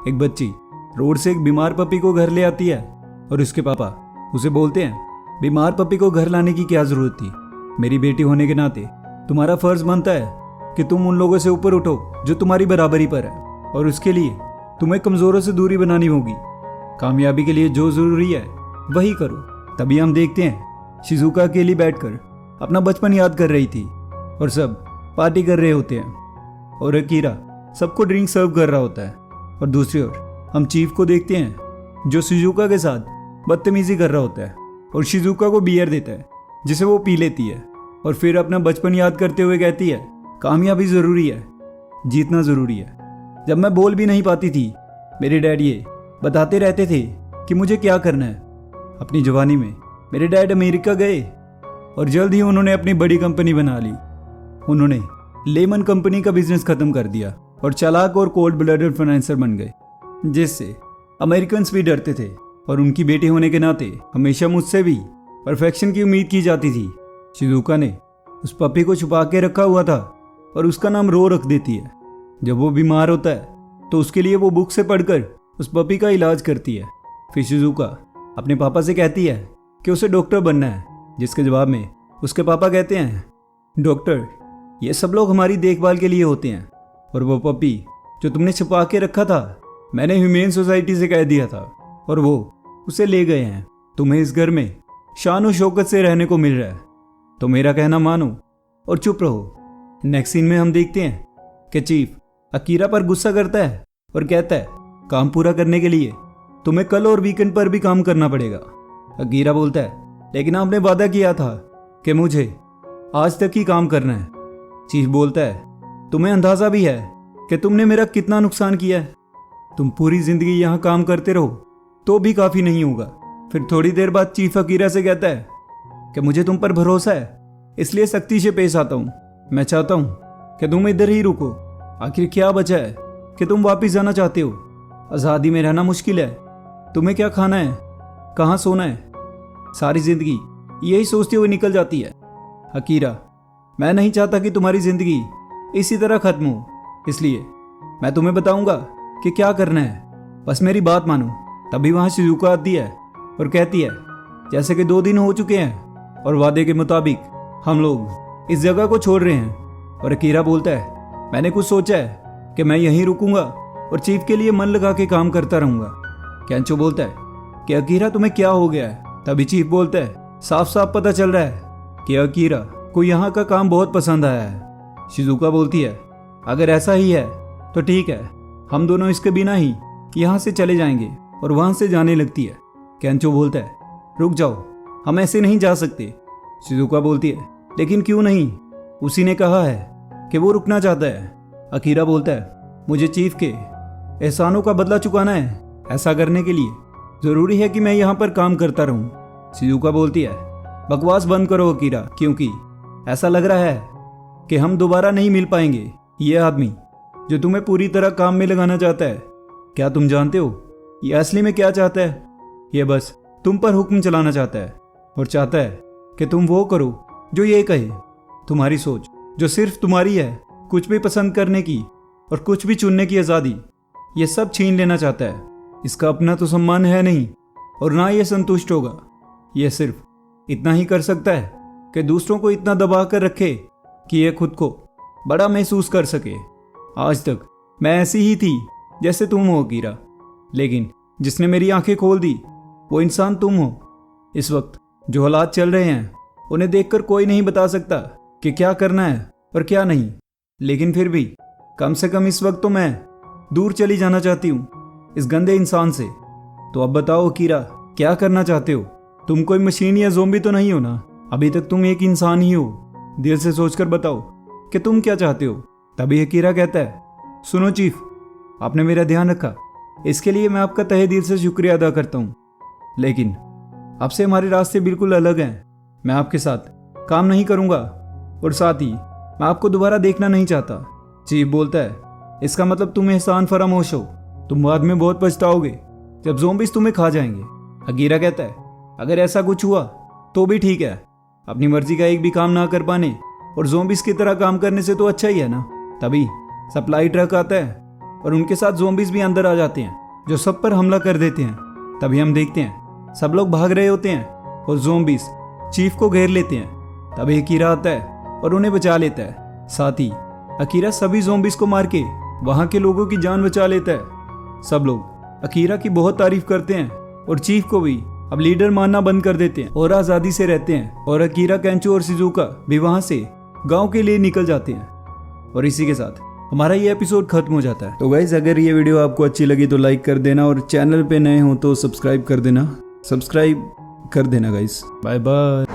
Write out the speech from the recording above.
एक बच्ची रोड से एक बीमार पपी को घर ले आती है और उसके पापा उसे बोलते हैं, बीमार पपी को घर लाने की क्या जरूरत थी। मेरी बेटी होने के नाते तुम्हारा फर्ज बनता है कि तुम उन लोगों से ऊपर उठो जो तुम्हारी बराबरी पर है, और उसके लिए तुम्हें कमजोरों से दूरी बनानी होगी। कामयाबी के लिए जो जरूरी है वही करो। तभी हम देखते हैं शिजुका अकेली बैठकर अपना बचपन याद कर रही थी और सब पार्टी कर रहे होते हैं और अकीरा सबको ड्रिंक सर्व कर रहा होता है। और दूसरी ओर हम चीफ को देखते हैं जो शिजुका के साथ बदतमीजी कर रहा होता है और शिजुका को बियर देता है जिसे वो पी लेती है और फिर अपना बचपन याद करते हुए कहती है, कामयाबी ज़रूरी है, जीतना ज़रूरी है। जब मैं बोल भी नहीं पाती थी मेरे डैड ये बताते रहते थे कि मुझे क्या करना है। अपनी जवानी में मेरे डैड अमेरिका गए और जल्द ही उन्होंने अपनी बड़ी कंपनी बना ली। उन्होंने लेमन कंपनी का बिजनेस खत्म कर दिया और चालाक और कोल्ड ब्लडेड फाइनेंसर बन गए, जिससे अमेरिकन्स भी डरते थे। और उनकी बेटी होने के नाते हमेशा मुझसे भी परफेक्शन की उम्मीद की जाती थी। शिजुका ने उस पपी को छुपा के रखा हुआ था और उसका नाम रो रख देती है। जब वो बीमार होता है तो उसके लिए वो बुक से पढ़कर उस पपी का इलाज करती है। फिर शिजुका अपने पापा से कहती है कि उसे डॉक्टर बनना है, जिसके जवाब में उसके पापा कहते हैं, डॉक्टर ये सब लोग हमारी देखभाल के लिए होते हैं, और वो पपी जो तुमने छुपा के रखा था मैंने ह्यूमेन सोसाइटी से कह दिया था और वो उसे ले गए हैं। तुम्हें इस घर में शान और शौकत से रहने को मिल रहा है, तो मेरा कहना मानो और चुप रहो। नेक्स्ट सीन में हम देखते हैं कि चीफ अकीरा पर गुस्सा करता है और कहता है, काम पूरा करने के लिए तुम्हें कल और वीकेंड पर भी काम करना पड़ेगा। अकीरा बोलता है, लेकिन आपने वादा किया था कि मुझे आज तक ही काम करना है। चीफ बोलता है, तुम्हें अंदाजा भी है कि तुमने मेरा कितना नुकसान किया है। तुम पूरी जिंदगी यहाँ काम करते रहो तो भी काफी नहीं होगा। फिर थोड़ी देर बाद चीफ अकीरा से कहता है कि मुझे तुम पर भरोसा है, इसलिए सख्ती से पेश आता हूँ। मैं चाहता हूँ कि तुम इधर ही रुको। आखिर क्या बचा है कि तुम वापिस जाना चाहते हो? आज़ादी में रहना मुश्किल है। तुम्हें क्या खाना है, कहाँ सोना है, सारी जिंदगी यही सोचते हुए निकल जाती है। अकीरा, मैं नहीं चाहता कि तुम्हारी जिंदगी इसी तरह खत्म हो, इसलिए मैं तुम्हें बताऊंगा कि क्या करना है, बस मेरी बात मानो। तभी वहां शिजुका आती है और कहती है, जैसे कि 2 दिन हो चुके हैं और वादे के मुताबिक हम लोग इस जगह को छोड़ रहे हैं। और अकीरा बोलता है, मैंने कुछ सोचा है कि मैं यहीं रुकूंगा और चीफ के लिए मन लगा के काम करता रहूंगा। कैंचो बोलता है कि अकीरा तुम्हें क्या हो गया है? तभी चीफ बोलता है, साफ साफ पता चल रहा है कि अकीरा को यहाँ का काम बहुत पसंद आया है। शिजुका बोलती है, अगर ऐसा ही है तो ठीक है, हम दोनों इसके बिना ही यहाँ से चले जाएंगे, और वहां से जाने लगती है। कैंचो बोलता है, रुक जाओ, हम ऐसे नहीं जा सकते। शिजुका बोलती है, लेकिन क्यों नहीं? उसी ने कहा है कि वो रुकना चाहता है। अकीरा बोलता है, मुझे चीफ के एहसानों का बदला चुकाना है। ऐसा करने के लिए जरूरी है कि मैं यहाँ पर काम करता रहूं। शिजुका बोलती है, बकवास बंद करो अकीरा, क्योंकि ऐसा लग रहा है कि हम दोबारा नहीं मिल पाएंगे। ये आदमी जो तुम्हें पूरी तरह काम में लगाना चाहता है, क्या तुम जानते हो ये असली में क्या चाहता है? ये बस तुम पर हुक्म चलाना चाहता है और चाहता है कि तुम वो करो जो ये कहे। तुम्हारी सोच जो सिर्फ तुम्हारी है, कुछ भी पसंद करने की और कुछ भी चुनने की आज़ादी, ये सब छीन लेना चाहता है। इसका अपना तो सम्मान है नहीं और ना ये संतुष्ट होगा। यह सिर्फ इतना ही कर सकता है कि दूसरों को इतना दबा कर रखे कि यह खुद को बड़ा महसूस कर सके। आज तक मैं ऐसी ही थी जैसे तुम हो अकीरा, लेकिन जिसने मेरी आंखें खोल दी वो इंसान तुम हो। इस वक्त जो हालात चल रहे हैं उन्हें देखकर कोई नहीं बता सकता कि क्या करना है और क्या नहीं, लेकिन फिर भी कम से कम इस वक्त तो मैं दूर चली जाना चाहती हूँ इस गंदे इंसान से। तो अब बताओ अकीरा, क्या करना चाहते हो? तुम कोई मशीन या ज़ोंबी तो नहीं हो ना? अभी तक तुम एक इंसान ही हो। दिल से सोचकर बताओ कि तुम क्या चाहते हो। तभी अकीरा कहता है, सुनो चीफ, आपने मेरा ध्यान रखा, इसके लिए मैं आपका तहे दिल से शुक्रिया अदा करता हूँ, लेकिन अब से हमारे रास्ते बिल्कुल अलग हैं। मैं आपके साथ काम नहीं करूँगा और साथ ही मैं आपको दोबारा देखना नहीं चाहता। चीफ बोलता है, इसका मतलब तुम एहसान फरामोश हो, तुम बाद में बहुत पछताओगे जब ज़ोंबीज तुम्हें खा जाएंगे। अकीरा कहता है, अगर ऐसा कुछ हुआ तो भी ठीक है, अपनी मर्जी का एक भी काम ना कर पाने और ज़ोंबीज की तरह काम करने से तो अच्छा ही है ना। तभी सप्लाई ट्रक आता है और उनके साथ ज़ॉम्बीज भी अंदर आ जाते हैं जो सब पर हमला कर देते हैं। तभी हम देखते हैं सब लोग भाग रहे होते हैं और ज़ॉम्बीज चीफ को घेर लेते हैं। तभी अकीरा आता है और उन्हें बचा लेता है। साथ ही अकीरा सभी ज़ॉम्बीज को मार के वहाँ के लोगों की जान बचा लेता है। सब लोग अकीरा की बहुत तारीफ करते हैं और चीफ को भी अब लीडर मानना बंद कर देते हैं और आज़ादी से रहते हैं। और अकीरा, केंचो और शिजुका भी वहाँ से गांव के लिए निकल जाते हैं। और इसी के साथ हमारा ये एपिसोड खत्म हो जाता है। तो गाइस, अगर ये वीडियो आपको अच्छी लगी तो लाइक कर देना और चैनल पे नए हो तो सब्सक्राइब कर देना गाइस। Bye bye.